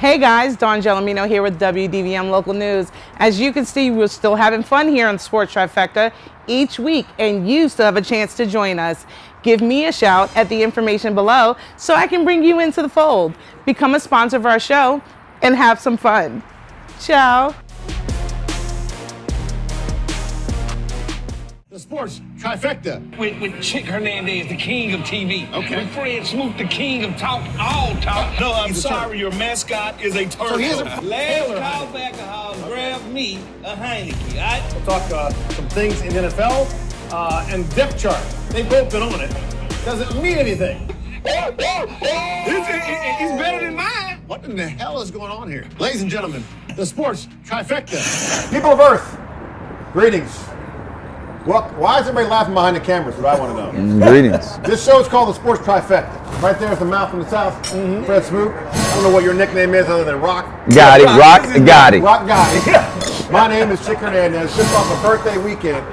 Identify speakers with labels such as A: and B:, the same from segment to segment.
A: Hey guys, Dawn Gelomino here with WDVM Local News. As you can see, we're still having fun here on Sports Trifecta each week, and you still have a chance to join us. Give me a shout at the information below so I can bring you into the fold. Become a sponsor of our show and have some fun. Ciao.
B: The Sports Trifecta.
C: With Chick Hernandez, the king of TV.
B: Okay.
C: With Fred Smoot, the king of talk, all talk.
D: No, I'm sorry, your mascot is a turtle.
B: So here's a
C: Last call back a house, grab me a Heineke, all right?
B: We'll talk some things in the NFL and depth chart. They've both been on it. Doesn't mean anything.
C: It's better than mine.
B: What in the hell is going on here? Ladies and gentlemen, the Sports Trifecta. People of Earth, greetings. Well, why is everybody laughing behind the cameras? What I want to know.
E: Greetings.
B: This show is called the Sports Trifecta. Right there is the mouth from the south. Fred Smoot. I don't know what your nickname is other than Rock.
E: Got it. Rock got it.
B: Rock Gotti. My name is Chick Hernandez. Just off a birthday weekend.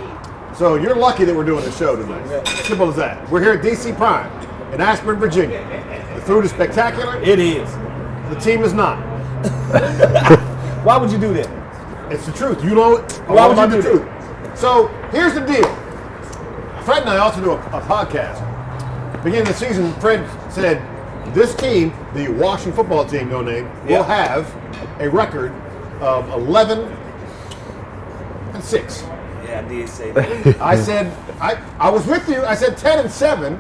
B: So you're lucky that we're doing the show tonight. Simple as that. We're here at DC Prime in Ashburn, Virginia. The food is spectacular.
D: It is.
B: The team is not.
D: Why would you do that?
B: It's the truth. You know it.
D: Why would you
B: the
D: do
B: truth. So here's the deal. Fred and I also do a podcast. Beginning of the season, Fred said this team, the Washington football team, no name, will have a record of 11-6.
D: Yeah, I did say that.
B: I said, I was with you. I said 10-7.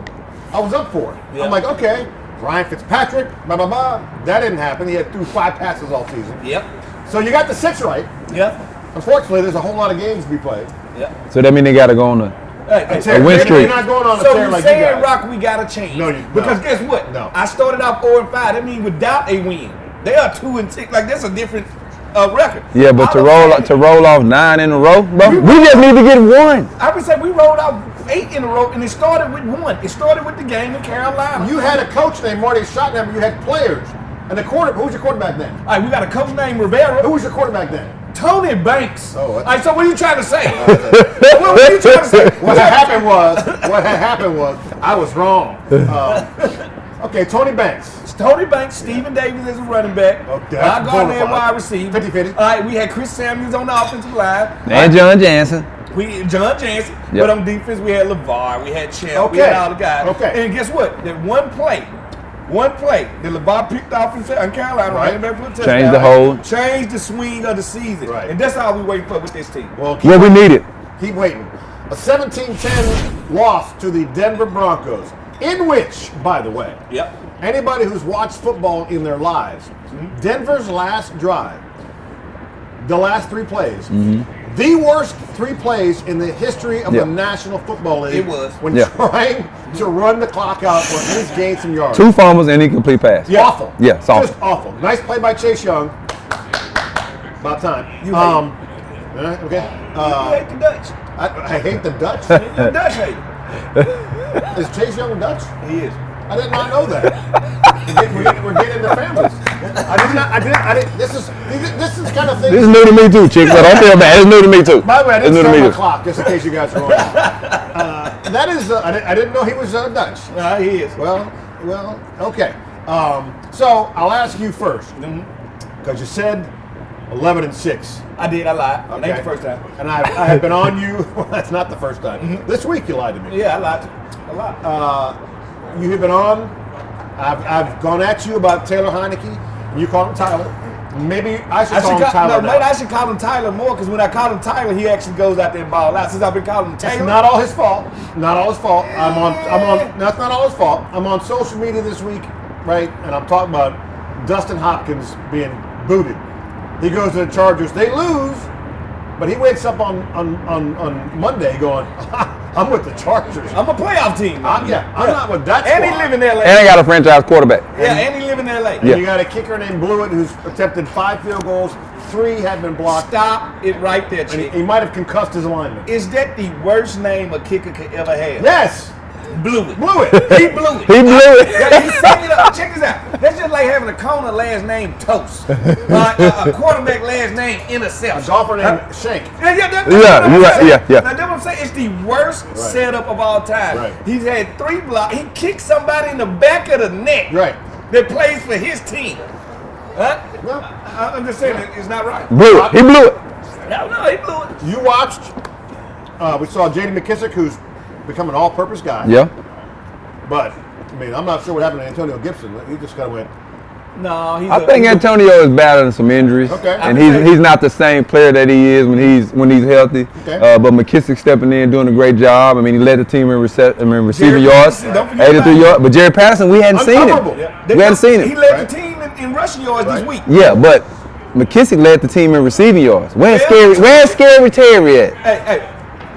B: I was up for it.
D: Yeah.
B: I'm like, okay, Ryan Fitzpatrick, blah, blah, blah. That didn't happen. He had threw 5 passes all season.
D: Yep.
B: So you got the 6 right.
D: Yep.
B: Unfortunately, there's a whole lot of games to be played.
D: Yep.
E: So that means they got to go on a
B: A
E: win streak.
B: You're not going on a
D: So
B: tear
D: you
B: like you
D: saying,
B: guys.
D: Rock, we got to change.
B: No,
D: because guess what?
B: No.
D: I started off 0-5. That means without a win, they are 2-6. Like, that's a different record.
E: Yeah, but to roll off 9 in a row, bro, we just need to get 1.
D: I would say we rolled out 8 in a row, and it started with 1. It started with the game in Carolina.
B: You had a coach named Marty Schottenheimer. You had players. And the who was your quarterback then?
D: All right, we got a coach named Rivera.
B: Who was your quarterback then?
D: Tony Banks.
B: Oh,
D: all right, so what are you trying to say? What are you trying to say?
B: What had happened was, I was wrong. Okay, Tony Banks.
D: Tony Banks, Stephen Davis as a running back.
B: Okay,
D: I got there
B: bona fide.
D: wide receiver.
B: 50-50.
D: All right, we had Chris Samuels on the offensive line.
E: And John Jansen.
D: John Jansen.
E: Yep.
D: But on defense, we had LeVar, we had Champ,
B: Okay.
D: we had all the guys.
B: Okay.
D: And guess what? That one play that LeVar picked off in Carolina,
B: Right.
D: running back for a touchdown.
E: Changed the whole.
D: Changed the swing of the season.
B: Right.
D: And that's all we waiting for with this team.
B: Well,
E: What we needed.
B: keep waiting. A 17-10 loss to the Denver Broncos, in which, by the way,
D: Yep.
B: anybody who's watched football in their lives, Denver's last drive, the last 3 plays, the worst 3 plays in the history of
E: Yeah.
B: the National Football League.
D: It was.
B: When
E: Yeah.
B: trying to run the clock out or at least gain some yards.
E: 2 fumbles and incomplete pass.
B: Yeah. Awful.
E: Yeah, it's awful.
B: Just awful. Nice play by Chase Young. About time.
D: You hate
B: Okay.
D: You hate the Dutch.
B: I hate the Dutch.
D: You're a Dutch hater.
B: Is Chase Young Dutch?
D: He is.
B: I did not know that. We're getting into families. I didn't. This is kind of thing.
E: This is new to me too, chick. So don't feel bad. It's new to me too.
B: By the way, I
E: It's
B: didn't
E: new to
B: start
E: me
B: my
E: too.
B: clock, just in case you guys are wrong. That is, I didn't know he was Dutch.
D: He is.
B: Well, okay. So I'll ask you first, because you said 11-6.
D: I did. I lied. It
B: Okay.
D: ain't the first time.
B: And I have been on you. Well, that's not the first time. This week you lied to me.
D: Yeah, I lied. A lot.
B: You have been on. I've gone at you about Taylor Heineke. You call him Tyler. Maybe I should call him Tyler.
D: Maybe I should call him Tyler more because when I call him Tyler, he actually goes out there and ball out. Since I've been calling him Taylor,
B: It's not all his fault. Not all his fault. I'm on. That's not all his fault. I'm on social media this week, right? And I'm talking about Dustin Hopkins being booted. He goes to the Chargers. They lose, but he wakes up on Monday going, "I'm with the Chargers.
D: I'm a playoff team.
B: I'm not with that
D: And he
B: squad."
D: live in L.A.
E: And they got a franchise quarterback.
D: and he live in L.A.
B: And you got a kicker named Blewett who's attempted 5 field goals, 3 have been blocked.
D: Stop it right there,
B: And
D: chick.
B: he might have concussed his alignment.
D: Is that the worst name a kicker could ever have?
B: Yes,
D: Blew it.
B: Blewett.
D: He blew it.
E: He blew it.
D: Yeah, he set it up. Check this out. That's just like having a corner last name Toast. A quarterback last name
B: A
D: Interception.
B: golfer named Shank.
D: Yeah,
E: Yeah, you're right. Yeah.
D: Now, that's what I'm saying. It's the worst setup of all time.
B: Right.
D: He's had 3 blocks. He kicked somebody in the back of the neck
B: Right.
D: that plays for his team. Huh?
B: No.
D: I'm just saying it's not right.
E: Blew it. He blew it.
D: No, he blew it.
B: You watched. We saw J.D. McKissick, who's become an all-purpose guy.
E: Yeah.
B: But I mean, I'm not sure what happened to Antonio Gibson. He just kind of went.
D: No,
E: I think Antonio is battling some injuries,
B: Okay.
E: and he's not the same player that he is when he's healthy.
B: Okay.
E: But McKissick stepping in, doing a great job. I mean, he led the team in receiving yards,
D: Patterson, don't forget
E: 83
D: about
E: yards. But Jerry Patterson, we hadn't seen him.
B: Uncoverable.
E: We hadn't seen
D: He
E: him.
D: led
B: Right.
D: the team in rushing yards this week.
E: Yeah, but McKissick led the team in receiving yards. Where's Scary Terry at?
D: Hey,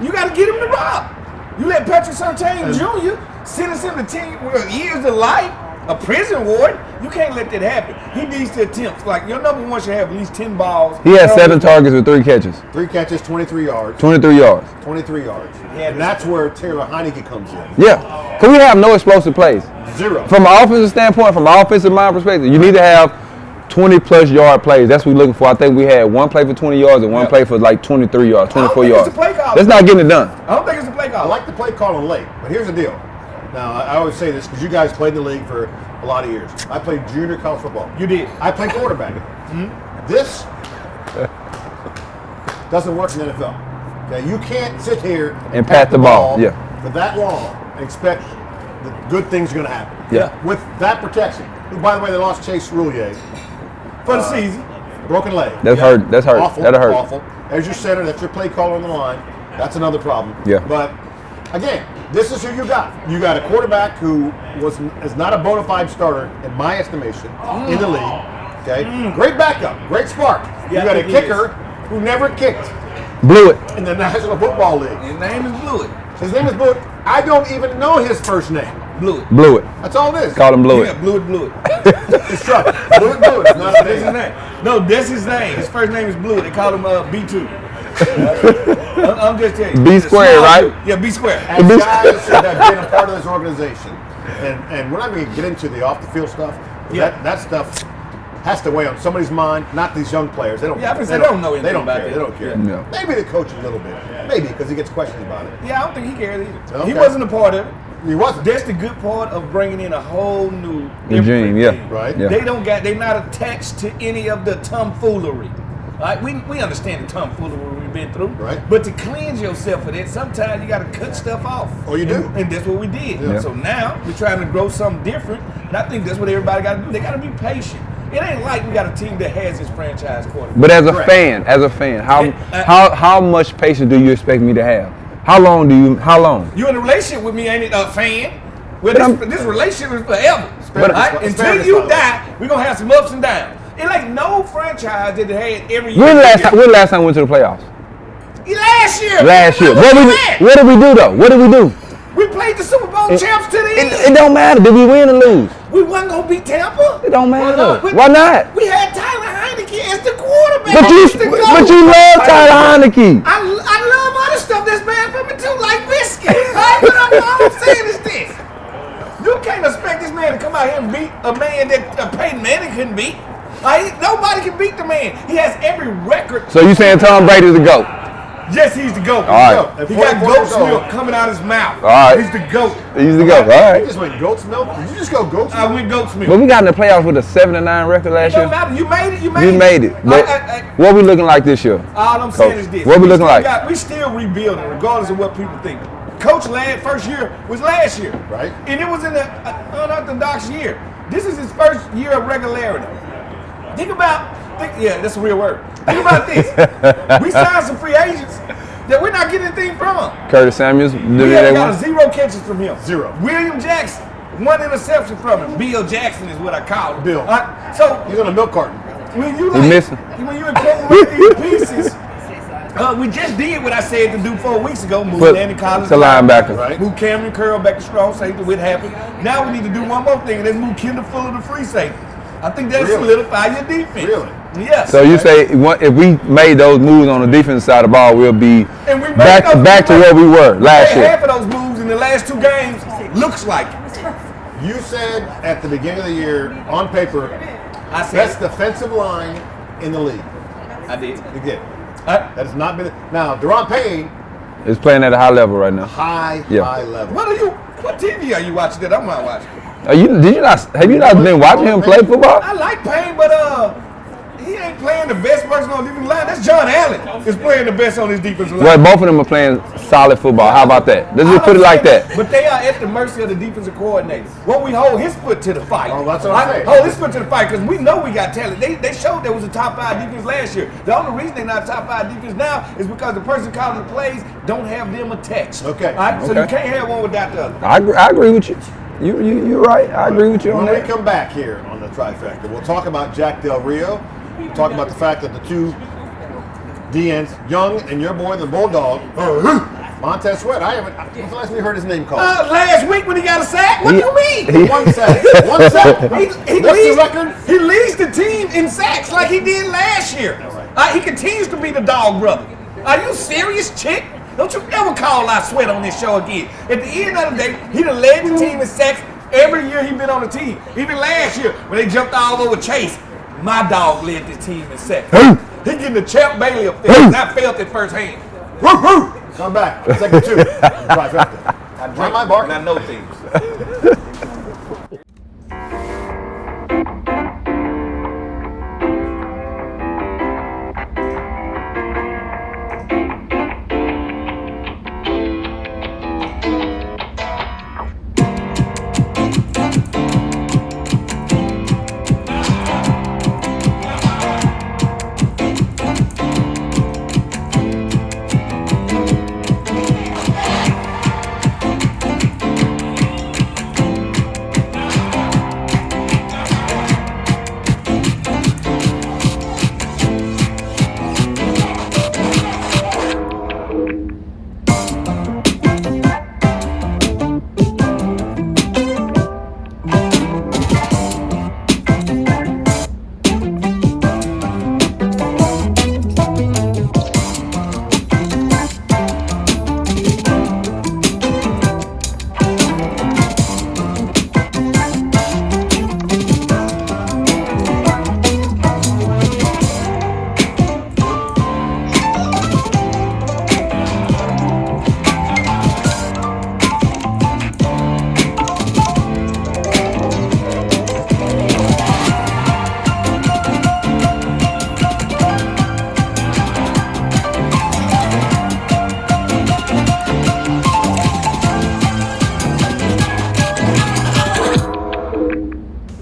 D: you got to get him the rock. You let Patrick Surtain Jr. sentence him to 10 years of life, a prison ward. You can't let that happen. He needs to attempt. Like, your number one should have at least 10 balls.
E: He had 7 targets with 3 catches,
B: 3 catches, 23 yards.
E: 23 yards.
B: 23 yards.
D: Yeah,
B: And that's where Taylor Heineke comes in.
E: Yeah, because we have no explosive plays.
B: 0.
E: From an offensive standpoint, from an offensive mind perspective, you need to have 20-plus yard plays. That's what we're looking for. I think we had 1 play for 20 yards and 1 play for like 23 yards, 24 yards.
D: It's a play call.
E: That's not getting it done.
D: I don't think it's a play call.
B: I like the play calling late, but here's the deal. Now, I always say this because you guys played in the league for a lot of years. I played junior college football.
D: You did.
B: I played quarterback. This doesn't work in the NFL. Okay, you can't sit here
E: And pat the ball, yeah.
B: for that long and expect that good things are going to happen.
E: Yeah.
B: With that protection. By the way, they lost Chase Roulier.
D: For the season.
B: Broken leg.
E: That's hurt. That's hurt.
B: Awful.
E: That'll hurt.
B: Awful. As your center, that's your play caller on the line. That's another problem.
E: Yeah.
B: But again, this is who you got. You got a quarterback who is not a bona fide starter, in my estimation, in the league. Okay. Great backup. Great spark.
D: Yeah,
B: you got
D: I
B: a
D: think he
B: kicker who never kicked
E: Blew it.
B: in the National Football League.
D: His name is Blewett.
B: His name is Blewett. I don't even know his first name.
D: Blew it.
E: Blew it.
B: That's all it is.
E: Call him Blew
D: Yeah,
E: it.
D: Blew it.
B: It's trouble. Blewett. It's not
D: That's
B: his
D: his
B: name.
D: name. No, that's his name. His first name is Blewitt. They call him B2. I'm just telling you.
E: B squared, right?
D: Yeah, B squared.
B: As guys that have been a part of this organization, and we're not going to get into the off-the-field stuff. That stuff has to weigh on somebody's mind, not these young players. They don't.
D: Yeah, I was gonna say, they don't know anything
B: They don't
D: about
B: care.
D: it.
B: They don't care.
E: No.
B: Maybe the coach a little bit. Maybe because he gets questioned about it.
D: Yeah, I don't think he cares either.
B: Okay.
D: He wasn't a part of it.
B: He wasn't.
D: That's the good part of bringing in a whole new
E: Regime, yeah.
D: everything.
B: Right.
E: Yeah.
D: They're not attached to any of the tomfoolery. Right? We understand the tomfoolery we've been through.
B: Right.
D: But to cleanse yourself of that, sometimes you got to cut stuff off.
B: Oh, you do.
D: And that's what we did.
B: Yeah.
D: So now we're trying to grow something different. And I think that's what everybody got to do. They got to be patient. It ain't like we got a team that has this franchise quarterback.
E: But as a
B: Correct.
E: fan, how much patience do you expect me to have? How long?
D: You in a relationship with me, ain't it, a fan? Well, this relationship is forever.
E: But-
D: Right?
B: it's
D: Until
B: fairness, by
D: you
B: the way.
D: die, we're going to have some ups and downs. It like no franchise that had every year.
E: When the last time we went to the playoffs?
D: Last year.
E: Last year. What did we do though? What did we do?
D: We played the Super Bowl champs to the end.
E: It don't matter. Did we win or lose?
D: We wasn't going to beat Tampa.
E: It don't matter.
D: not?
E: Why not?
D: We had Tyler Heineke as the quarterback.
E: But you love Tyler Heineke.
D: I love other stuff that's bad for me too, like whiskey. Right? But all I'm saying is this. You can't expect this man to come out here and beat a man that Peyton Manning couldn't beat. Like, nobody can beat the man. He has every record.
E: So you saying Tom Brady's the GOAT?
D: Yes, he's the GOAT.
E: All right.
D: He got goat's milk coming out his mouth.
E: All right.
D: He's the GOAT.
E: He's the GOAT. All
B: You
E: right.
B: just went goat's milk? Did you just go goat's milk?
D: I went goat's milk.
E: But we got in the playoffs with a 7-9 record last
D: It
E: year.
D: don't matter. You made it.
E: You made it. But what we looking like this year?
D: All I'm saying
E: Coach,
D: is this.
E: what we looking
D: still
E: like?
D: We still rebuilding, regardless of what people think. Coach Ladd first year was last year.
B: Right.
D: And it was in an unorthodox year. This is his first year of regularity. Yeah, that's a real word. Think about this. We signed some free agents that we're not getting anything from.
E: Curtis Samuels.
D: We haven't got 0 catches from him.
B: 0.
D: William Jackson, 1 interception from him. Bill Jackson is what I call him.
B: Bill.
D: So
B: He's on a milk carton.
D: when you
E: missing.
D: when you incorporate these pieces, we just did what I said to do 4 weeks ago. Move
E: Put
D: Danny Collins
E: to linebacker.
B: Right.
D: Move Cameron Curl back to strong safety. What happened? Now we need to do one more thing, and that's move Kendall Fuller to free safety. I think that
B: Really?
D: solidify your defense.
B: Really?
D: Yes.
E: So you say if we made those moves on the defensive side of the ball, we'll be
D: And we made
E: back to where we were last
D: made
E: year.
D: half of those moves in the last 2 games. Looks like it.
B: You said at the beginning of the year, on paper,
D: I said
B: best defensive line in the league.
D: I did.
B: You get it.
D: Uh,
B: That has not been. Now, Deron Payne,
E: It's playing at a high level right now.
B: high
E: Yeah.
B: level.
D: What are you? What TV are you watching that I'm not watching?
E: Have you not been watching him play football?
D: I like Payne, but he ain't playing the best person on the defensive line. That's John Allen is playing the best on his defensive line.
E: Well, both of them are playing solid football. How about that? Let's just put it like that.
D: But they are at the mercy of the defensive coordinator. Won't we hold his foot to the fight?
B: Oh, that's what I'm saying.
D: Hold his foot to the fight because we know we got talent. They showed there was a top 5 defense last year. The only reason they're not top 5 defense now is because the person calling the plays don't have them attached.
B: Okay.
D: All right? So you can't have one without the other.
E: I agree with you. You're right. I agree with you on
B: When we
E: that.
B: come back here on the Trifecta, we'll talk about Jack Del Rio. We'll talk about the fact that the two DNs, Young and your boy, the Bulldog, Montez Sweat. When's the last time you heard his name called?
D: Last week when he got a sack? What do you mean?
B: One sack. One sack.
D: He
B: What's
D: leads,
B: the record?
D: He leads the team in sacks like he did last year. He continues to be the dog brother. Are you serious, chick? Don't you ever call out Sweat on this show again. At the end of the day, he done led the team in sacks every year he been on the team. Even last year when they jumped all over Chase, my dog led this team in sacks. He getting the Champ Bailey effect, and I felt it firsthand.
B: Come back. Second 2. Trifecta.
D: I
B: Drink my bark.
D: and I know things.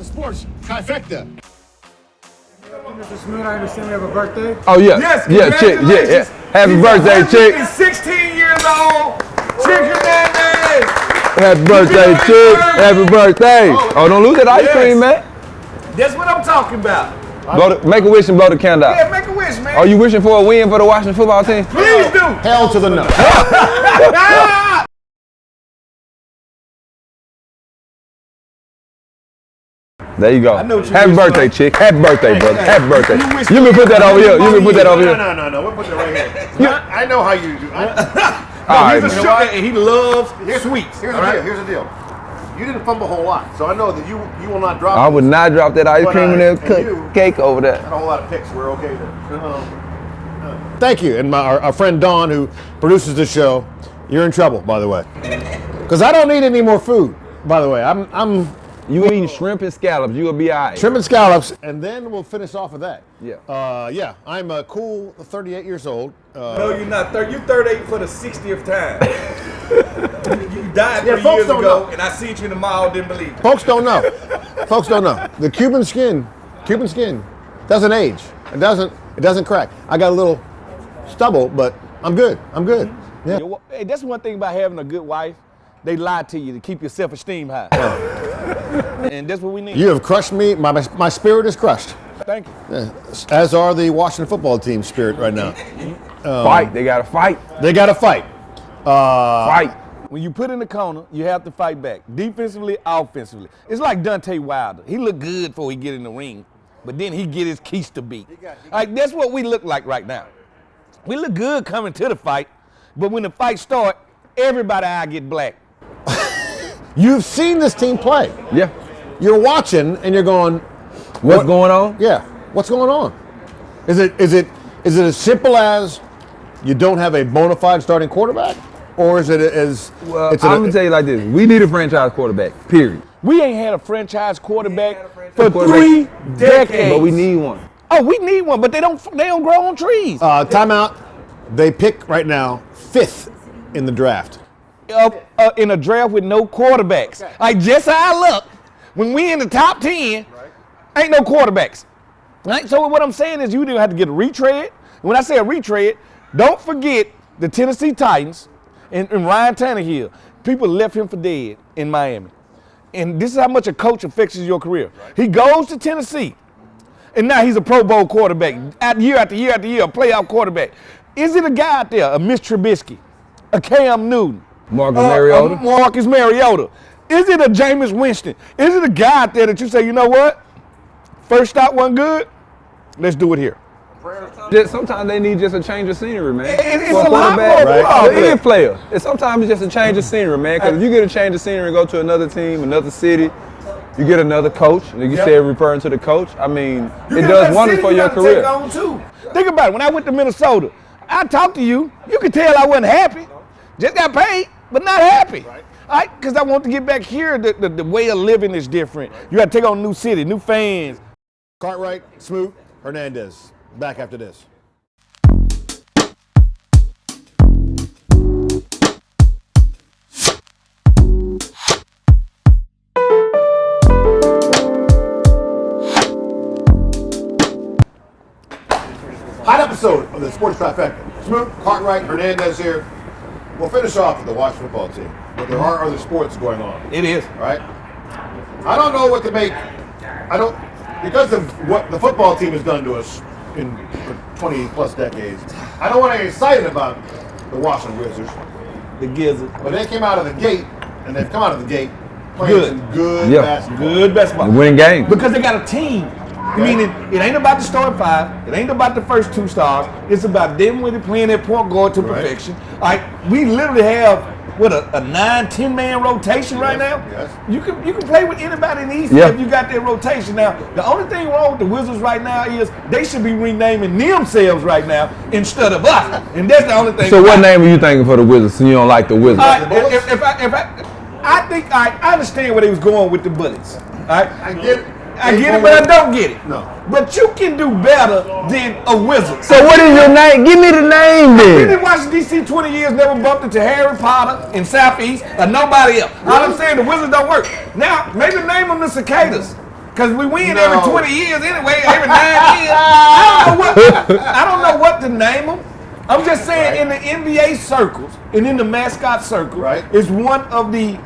B: Sports Trifecta.
F: Mr. Smoot, I understand we have a birthday.
E: Oh yeah.
D: Yes,
E: Yeah, chick. Yeah. Happy birthday, chick.
D: He's 16 years old. Chick Hernandez.
E: Happy birthday, chick. Happy birthday. Oh, don't lose that ice
D: Yes.
E: cream, man.
D: That's what I'm talking about.
E: Make a wish and blow the candle out.
D: Yeah, make a wish, man.
E: Are you wishing for a win for the Washington football team?
D: Please do.
B: Hell to the no.
E: There you go.
D: I know what you
E: Happy
D: wish
E: birthday,
D: for.
E: chick. Happy birthday, brother. Happy birthday.
D: You wish
E: You can put that over here. You can put that over here.
B: No. We'll put that right here. I know how you do.
E: All right,
D: He's a
E: man.
D: sugar and he loves sweets.
B: Here's
D: all
B: the
D: right?
B: deal. Here's the deal. You didn't fumble a whole lot, so I know that you will not drop.
E: I would not drop that ice
B: But,
E: cream in
B: and
E: there
B: you-
E: cake over there.
B: Not a whole lot of picks. We're okay there. Thank you, and our friend Dawn, who produces the show. You're in trouble, by the way, because I don't need any more food. By the way, I'm
E: You eating shrimp and scallops, you'll be all right.
B: shrimp and scallops, and then we'll finish off with that.
E: Yeah.
B: I'm a cool 38 years old.
D: No, you're not. You're 38 for the 60th time. You died 3
B: folks
D: years
B: don't
D: ago,
B: know.
D: and I seen you in the mall, didn't believe it.
B: Folks don't know. Folks don't know. The Cuban skin doesn't age. It doesn't crack. I got a little stubble, but I'm good. Yeah.
D: Hey, that's one thing about having a good wife. They lie to you to keep your self-esteem high. And that's what we need.
B: You have crushed me. My spirit is crushed.
D: Thank you.
B: As are the Washington football team's spirit right now.
E: Fight. They got to fight.
B: They got to fight.
E: Fight.
D: When you put in the corner, you have to fight back. Defensively, offensively. It's like Deontay Wilder. He look good before he get in the ring, but then he get his keister beat. Like, that's what we look like right now. We look good coming to the fight, but when the fight start, everybody eye get black.
B: You've seen this team play.
E: Yeah.
B: You're watching and you're going,
E: What's going on?
B: yeah, what's going on? Is it as simple as you don't have a bona fide starting quarterback? or is it as?
E: Well, I'm gonna tell you like this: we need a franchise quarterback. Period.
D: We ain't had a franchise quarterback
E: a
D: for 3 decades.
E: But we need one.
D: Oh, we need one, but they don't grow on trees.
B: Timeout. They pick right now 5th in the draft.
D: In a draft with no quarterbacks. Like just how I look, when we in the top 10, ain't no quarterbacks. Right? So what I'm saying is you either have to get a retread. When I say a retread, don't forget the Tennessee Titans and Ryan Tannehill. People left him for dead in Miami. And this is how much a coach affects your career. He goes to Tennessee, and now he's a Pro Bowl quarterback, year after year after year, a playoff quarterback. Is it a guy out there, a Mitch Trubisky, a Cam Newton, Marcus Mariota? Is it a Jameis Winston? Is it a guy out there that you say, you know what? First stop wasn't good, let's do it here.
E: Sometimes they need just a change of scenery, man.
D: It's a lot more.
E: Right? Any player. Sometimes it's just a change of scenery, man. Because if you get a change of scenery and go to another team, another city, you get another coach. Like you said, referring to the coach. I mean, it does wonders for your career.
D: Take on too. Think about it. When I went to Minnesota, I talked to you. You could tell I wasn't happy. Just got paid, but not happy. Right? Because I want to get back here. The way of living is different. You got to take on a new city, new fans.
B: Cartwright, Smoot, Hernandez. Back after this. Hot episode of the Sports Trifecta. Smoot, Cartwright, Hernandez here. We'll finish off with the Washington football team, but there are other sports going on.
D: It is.
B: Right? I don't know what to make. Because of what the football team has done to us for 20 plus decades, I don't want to get excited about the Washington Wizards.
D: The Gizzards.
B: But they came out of the gate, and they've come out of the gate playing some good basketball.
D: Good basketball.
E: Winning games.
D: Because they got a team. Meaning, it ain't about the starting 5. It ain't about the first 2 stars. It's about them when they're playing their point guard to perfection. Like, we literally have, a 9-10 man rotation right now?
B: Yes.
D: You can play with anybody in the East if you got that rotation. Now, the only thing wrong with the Wizards right now is they should be renaming themselves right now instead of us. And that's the only thing.
E: So what name are you thinking for the Wizards since you don't like the Wizards?
D: I think I understand where they was going with the Bullets. All right?
B: I get it.
D: I get it, but I don't get it.
B: No.
D: But you can do better than a Wizard.
E: So what is your name? Give me the name
D: I've been
E: then.
D: in Washington, D.C. 20 years, never bumped into Harry Potter in Southeast or nobody else. All I'm saying, the Wizards don't work. Now, maybe name them the Cicadas. Because we win every 20 years anyway, every 9 years. I don't know what to name them. I'm just saying in the NBA circles and in the mascot circle, it's one of the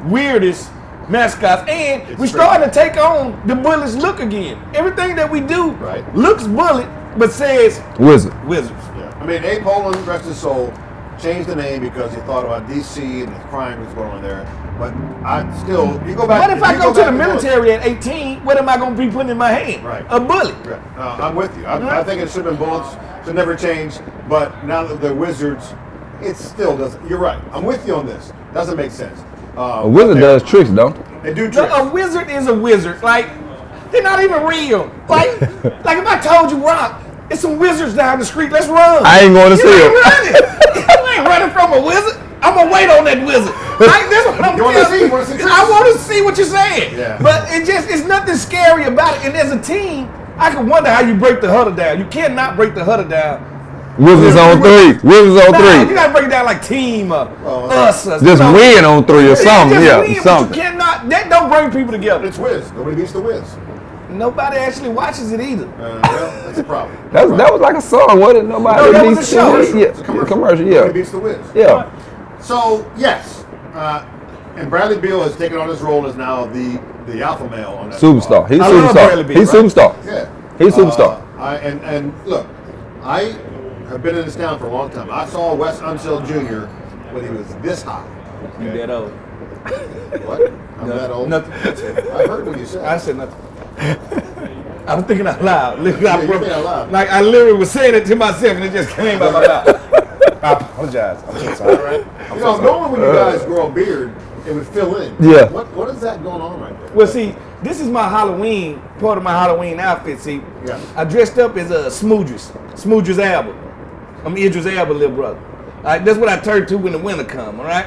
D: weirdest mascots, and we're starting to take on the Bullets look again. Everything that we do looks Bullet, but says
E: Wizards.
B: Yeah. I mean, Abe Poland, rest his soul, changed the name because he thought about D.C. and the crime that's going on there. But you go back.
D: But if I go to the military at 18, what am I going to be putting in my hand? A bullet.
B: I'm with you. I think it should have been bullets. Should never change. But now that the Wizards, it still doesn't. You're right. I'm with you on this. Doesn't make sense.
E: A wizard does tricks, though.
B: They do tricks.
D: A wizard is a wizard. Like, they're not even real. Like if I told you, Rock, it's some wizards down the street. Let's run.
E: I ain't going to see it.
D: You ain't running from a wizard. I'm going to wait on that wizard. Like, that's what I'm telling you. I want to see what you're saying.
B: Yeah.
D: But it's nothing scary about it. And as a team, I can wonder how you break the huddle down. You cannot break the huddle down.
E: Wizards on 3. Wizards on 3.
D: You gotta break it down like team or us. Or
E: just win on 3 or something. Something.
D: You cannot. That don't bring people together.
B: It's Wiz. Nobody beats the Wiz.
D: Nobody actually watches it either.
B: Well, that's a problem.
E: That was like a song, wasn't it? Nobody
D: that
E: beats
D: was a show.
E: the Wiz. Yeah, it's a commercial. Yeah.
B: Nobody beats the Wiz.
E: Yeah.
B: So yes, and Bradley Beal has taken on his role as now the alpha male on that
E: superstar. He's
D: Bradley
E: superstar.
D: Beal,
E: He's superstar.
B: Yeah.
E: He's superstar.
B: And look, I have been in this town for a long time. I saw Wes Unseld Jr. when he was this high.
D: You that old.
B: What? I'm that old?
D: Nothing.
B: I heard what you said.
D: I said nothing. I was thinking out loud.
B: You're thinking out loud.
D: Like I literally was saying it to myself and it just came out my mouth. I apologize. I'm so sorry.
B: Normally when you guys grow a beard, it would fill in.
E: Yeah.
B: What is that going on right there?
D: Well, see, this is my Halloween, part of my Halloween outfit. See, I dressed up as a Smooger's Albert. I'm Idris Elba, little brother. All right, that's what I turn to when the winter come. All right,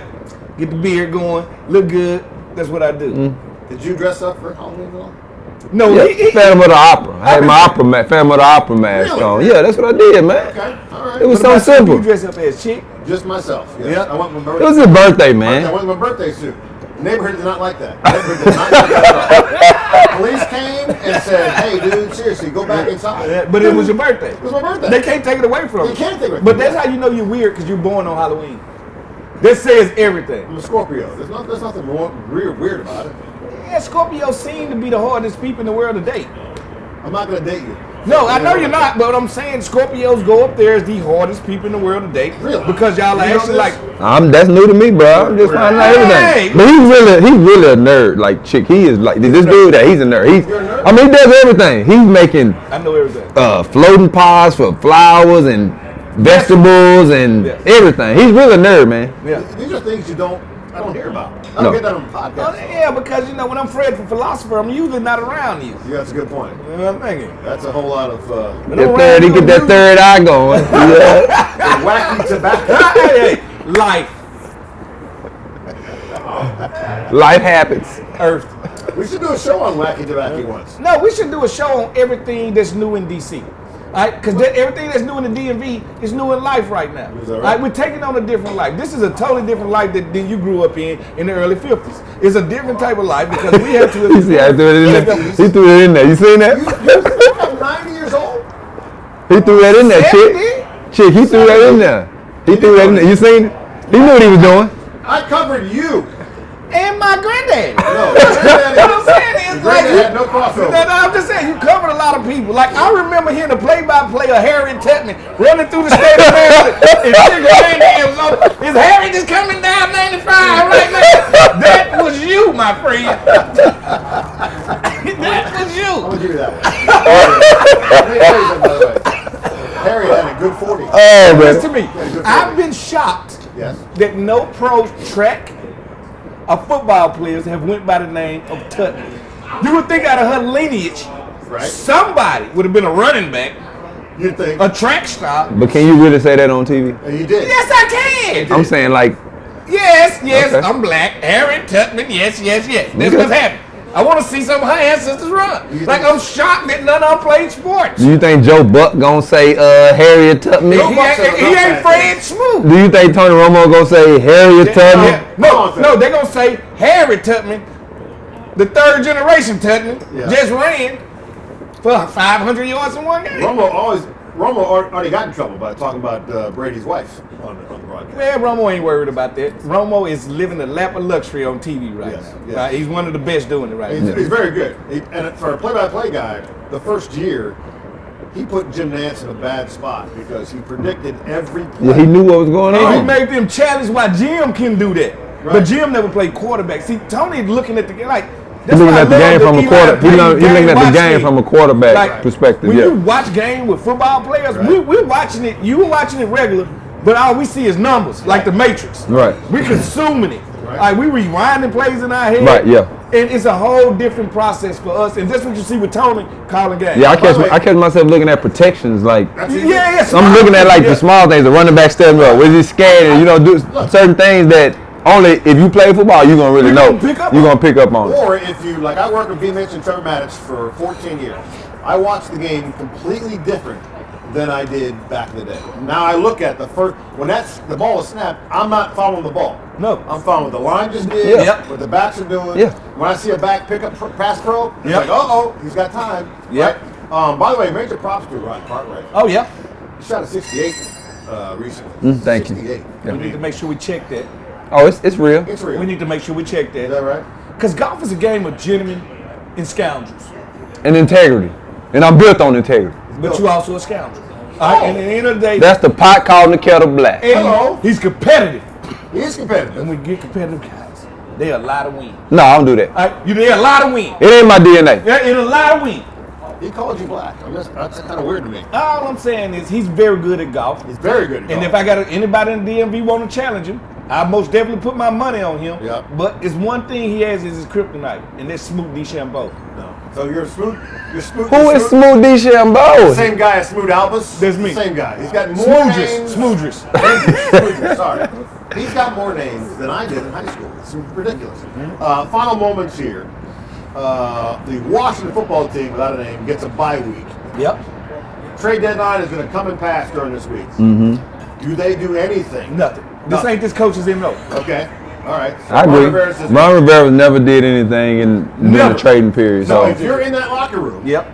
D: get the beard going, look good. That's what I do.
B: Did you dress up for Halloween at all?
D: No,
E: Yeah, Phantom of the Opera. I had my Phantom of the Opera mask
B: Really?
E: on. Yeah, that's what I did, man.
B: Okay, all right.
E: It was
D: What
E: so
D: about
E: simple.
D: You dress up as chick?
B: Just myself. Yes.
D: Yeah.
B: I went with my
E: It was his birthday,
B: I
E: man.
B: went with my birthday suit. The neighborhood did not like that. The neighborhood did not like that at all. Police came and said, "Hey, dude, seriously, go back inside."
D: Yeah, but it was your birthday.
B: It was my birthday.
D: They can't take it away from you.
B: They can't take it away
D: But
B: from
D: that's
B: you.
D: how you know you're weird, because you're born on Halloween. That says everything.
B: I'm a Scorpio. There's nothing weird about it.
D: Yeah, Scorpios seem to be the hardest people in the world to date.
B: I'm not gonna date you.
D: No, I know you're not, but what I'm saying, Scorpios go up there as the hardest people in the world to date.
B: Really?
D: Because y'all are
B: You know
D: actually
B: this?
D: like,
E: That's new to me, bro. I'm just finding out
D: Hey!
E: everything. But he's really a nerd. Like chick, he is like this dude that he's a nerd.
B: You're a nerd?
E: I mean, he does everything. He's making
D: I know everything.
E: floating pods for flowers and vegetables and
D: Yes.
E: everything. He's really a nerd, man.
D: Yeah.
B: These are things I don't hear about. I
E: No.
B: don't get that on
D: Oh,
B: podcasts.
D: yeah, because, you know, when I'm Fred for philosopher, I'm usually not around you.
B: Yeah, that's a good point.
D: You know what I'm thinking?
B: That's a whole lot of
E: He get that third eye going. Yeah.
B: wacky tobacco.
D: Hey, life,
E: Life happens.
D: Earth.
B: We should do a show on wacky tobacco once.
D: No, we should do a show on everything that's new in DC. All right, because everything that's new in the DMV is new in life right now.
B: Is that right?
D: All right, we're taking on a different life. This is a totally different life than you grew up in the early 50s. It's a different type of life because we have to.
E: You see, I threw it in there. He threw it in there. You seen that?
B: I'm 90 years old.
E: He threw that in there, chick. Chick, he threw that in there. He threw that in there. You seen it? He knew what he was doing.
B: I covered you.
D: And my granddaddy.
B: No,
D: What I'm saying is, like,
B: had no crossover.
D: No, I'm just saying, you covered a lot of people. Like, I remember hearing the play-by-play of Harriet Tubman running through the state of Maryland. And Sugar Hernandez was on, is Harry just coming down 95 right now? That was you, my friend. That was
B: I'm
D: you.
B: gonna give you that one. Let me tell you something, by the way. Harry had a good 40.
E: Oh,
D: Listen
E: man.
D: to me. I've been shocked
B: Yes.
D: that no pro track or football players have went by the name of Tubman. You would think out of her lineage,
B: Right.
D: somebody would have been a running back,
B: You think?
D: a track star.
E: But can you really say that on TV?
B: And you did.
D: Yes, I can.
E: I'm saying like,
D: Yes,
E: Okay.
D: I'm black. Harriet Tubman, yes. That's
E: Okay.
D: what's happening. I want to see some of her ancestors run.
B: You
D: Like,
B: think-
D: I'm shocked that none of them played sports.
E: do you think Joe Buck gonna say Harriet Tubman?
D: He
B: Joe Buck's
D: ain't,
B: a
D: he ain't
B: real
D: Fred Smoot.
E: Do you think Tony Romo gonna say Harriet Tubman?
D: Yeah. No, they're going to say Harriet Tubman, the third generation Tubman,
B: Yeah.
D: just ran for 500 yards in one game.
B: Romo already got in trouble by talking about Brady's wife on the broadcast.
D: Man, Romo ain't worried about that. Romo is living a lap of luxury on TV right
B: Yes,
D: now.
B: yes.
D: Right? He's one of the best doing it right now.
B: He's very good. And for a play-by-play guy, the first year, he put Jim Nantz in a bad spot because he predicted every play.
E: Yeah, he knew what was going
D: And he
E: on.
D: made them challenge why Jim can do that. But
B: Right.
D: Jim never played quarterback. See, Tony's looking at the game like.
E: He's looking
D: why I
E: at the
D: love
E: game from a
D: Eli
E: quarter. He's
D: Payton
E: looking at the
D: watch
E: game
D: thing.
E: from a quarterback
D: Like,
E: perspective.
D: When
E: Yeah.
D: you watch game with football players,
B: Right.
D: we're watching it. You were watching it regular, but all we see is numbers, like the Matrix.
E: Right.
D: We consuming it.
B: Right.
D: Like we rewinding plays in our head.
E: Right, yeah.
D: And it's a whole different process for us. And that's what you see with Tony calling games.
E: Yeah, I
B: By the way-
E: catch myself looking at protections like.
B: That's
D: Yeah.
E: I'm looking at like
D: Yeah.
E: the small things, the running back stepping up. Was he scared? And do certain things that only if you play football you're gonna really
D: You're
E: know.
D: gonna pick up
E: You're
D: on.
E: gonna pick up on it.
B: Or if you, like I worked with B. Mitch and Trevor Maddox for 14 years. I watched the game completely different than I did back in the day. Now I look at the first, when the ball is snapped, I'm not following the ball.
D: No.
B: I'm following what the line just did,
E: Yeah.
D: Yep.
B: what the backs are doing.
E: Yeah.
B: When I see a back pick up pass pro, it's
D: Yep.
B: like, uh-oh, he's got time.
D: Yep.
B: Right? By the way, major props to Ron Cartwright.
D: Oh yeah.
B: He shot a 68 recently.
E: Thank you.
B: 68.
E: Yeah.
D: We need to make sure we check that.
E: Oh, it's real.
B: It's real.
D: We need to make sure we check
B: Is
D: that.
B: that right?
D: Because golf is a game of gentlemen and scoundrels.
E: And integrity. And I'm built on integrity.
D: But you also a scoundrel. All right, and at the end of the day,
E: That's the pot calling the kettle black.
D: and
B: Hello.
D: he's competitive.
B: He is competitive.
D: And when you get competitive guys, they a lot of win.
E: No, I don't do that.
D: All right, they a lot of win.
E: It ain't my DNA.
D: They're a lot of win.
B: He called you black. That's kind of weird to me.
D: All I'm saying is he's very good at golf.
B: He's very good at
D: And
B: golf.
D: if I got anybody in the DMV want to challenge him, I most definitely put my money on him.
B: Yeah.
D: But it's one thing he has is his kryptonite, and that's Smoot DeChambeau.
B: No. So you're Smoot. You're Smoot.
E: Who is Smoot DeChambeau?
B: Same guy as Smoot Albus.
D: That's me.
B: Same guy. He's got more names.
D: Smoodress.
B: Sorry. He's got more names than I did in high school. It's ridiculous. Final moments here. The Washington football team, without a name, gets a bye week.
D: Yep.
B: Trade deadline is going to come and pass during this week.
E: Mm-hmm.
B: Do they do anything?
D: Nothing. This ain't this coach's MO.
B: Okay. All right. So
E: I agree.
B: Rivera
E: Ron Rivera never did anything during the trading period.
B: So
E: So
B: if you're in that locker room,
D: Yep.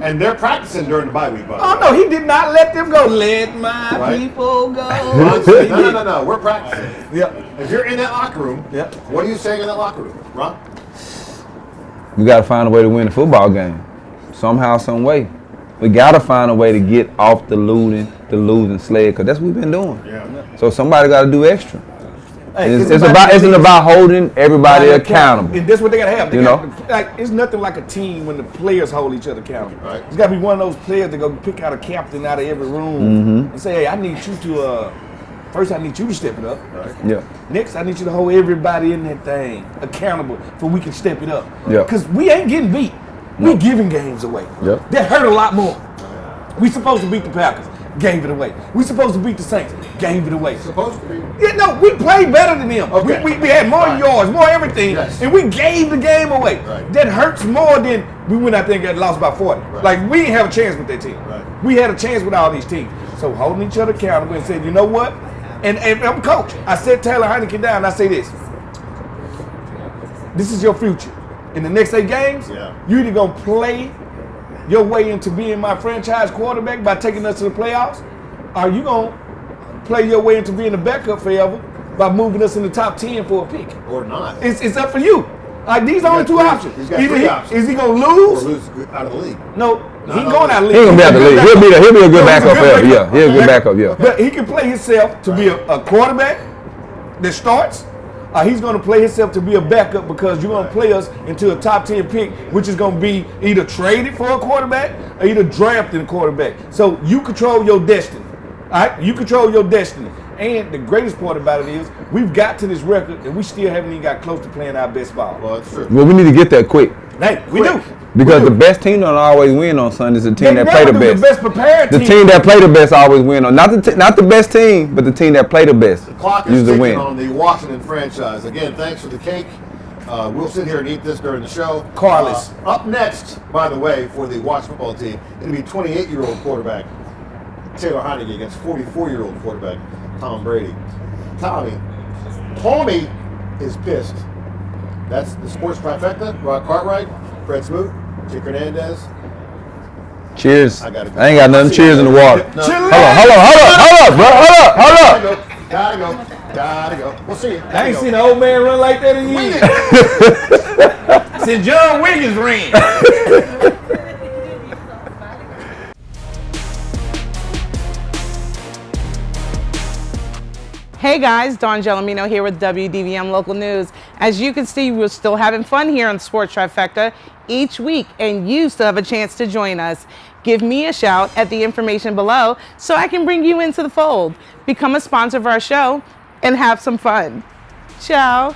B: and they're practicing during the bye week, by the
D: Oh
B: way.
D: no, he did not let them go. Let my
B: Right.
D: people go.
B: Ron said, no. We're practicing.
D: Yep.
B: If you're in that locker room,
D: Yep.
B: what are you saying in that locker room, Ron?
E: we got to find a way to win the football game, somehow, some way. We got to find a way to get off the losing sled, because that's what we've been doing.
B: Yeah.
E: So somebody got to do extra.
D: Hey,
E: It's about holding everybody accountable.
D: And that's what they gotta have. They
E: You
D: got
E: know?
D: like it's nothing like a team when the players hold each other accountable.
B: Right.
D: It's gotta be one of those players that go pick out a captain out of every room
E: Mm-hmm.
D: and say, hey, I need you to first I need you to step it up.
B: Right.
E: Yeah.
D: Next, I need you to hold everybody in that thing accountable for we can step it up.
E: Yeah.
D: Because we ain't getting beat. We giving games away.
E: Yep.
D: That hurt a lot more. We supposed to beat the Packers. Gave it away. We supposed to beat the Saints. Gave it away.
B: Supposed to be.
D: Yeah, no, we played better than them.
B: Okay.
D: We had more
B: Right.
D: yards, more everything,
B: Yes.
D: and we gave the game away.
B: Right.
D: That hurts more than we went out there and got lost by 40.
B: Right.
D: Like, we didn't have a chance with that team.
B: Right.
D: We had a chance with all these teams. So holding each other accountable and saying, you know what? And I'm coach. I set Taylor Heineke down and I say this. This is your future. In the next 8 games,
B: Yeah.
D: you either going to play your way into being my franchise quarterback by taking us to the playoffs, or you going to play your way into being a backup forever by moving us in the top 10 for a pick.
B: Or not.
D: It's up for you. Like, these are only 2
B: three-
D: options.
B: he's got
D: Either
B: three options.
D: Is he going to
B: Or
D: lose?
B: lose out of the league.
D: No,
B: No,
D: he
B: no,
D: going out of the
E: He
D: league.
E: ain't gonna be out the league. He'll be a good backup forever. Yeah, he'll be a good backup. Yeah.
D: But he can play himself to be a quarterback that starts. He's going to play himself to be a backup because you're going to play us into a top 10 pick, which is going to be either traded for a quarterback or either drafted a quarterback. So you control your destiny. All right? You control your destiny. And the greatest part about it is we've got to this record and we still haven't even got close to playing our best ball.
B: Well, it's true.
E: Well, we need to get there quick,
D: Hey, we do.
E: because the best team don't always win on Sundays. The team
D: They
E: that play the
D: never do.
E: best.
D: The best prepared
E: The team that play the best always win on. Not the best team, but the team that play the best
B: The clock is
E: usually
B: ticking
E: win.
B: on the Washington franchise. Again, thanks for the cake. We'll sit here and eat this during the show.
D: Carlos.
B: Up next, by the way, for the Washington football team, it'll be 28-year-old quarterback Taylor Heineke against 44-year-old quarterback Tom Brady. Tommy is pissed. That's the Sports Trifecta. Rod Cartwright, Fred Smoot, Chick Hernandez.
E: Cheers.
B: I
E: I
B: gotta
E: ain't
B: go.
E: got nothing. Cheers in the water.
B: No.
E: Hold up, bro. Hold up.
B: Gotta go. We'll see you.
D: I ain't seen an old man run like that in years. Since John Wiggins ran.
A: Hey guys, Dawn Gelomino here with WDVM Local News. As you can see, we're still having fun here on Sports Trifecta each week, and you still have a chance to join us. Give me a shout at the information below so I can bring you into the fold. Become a sponsor of our show and have some fun. Ciao.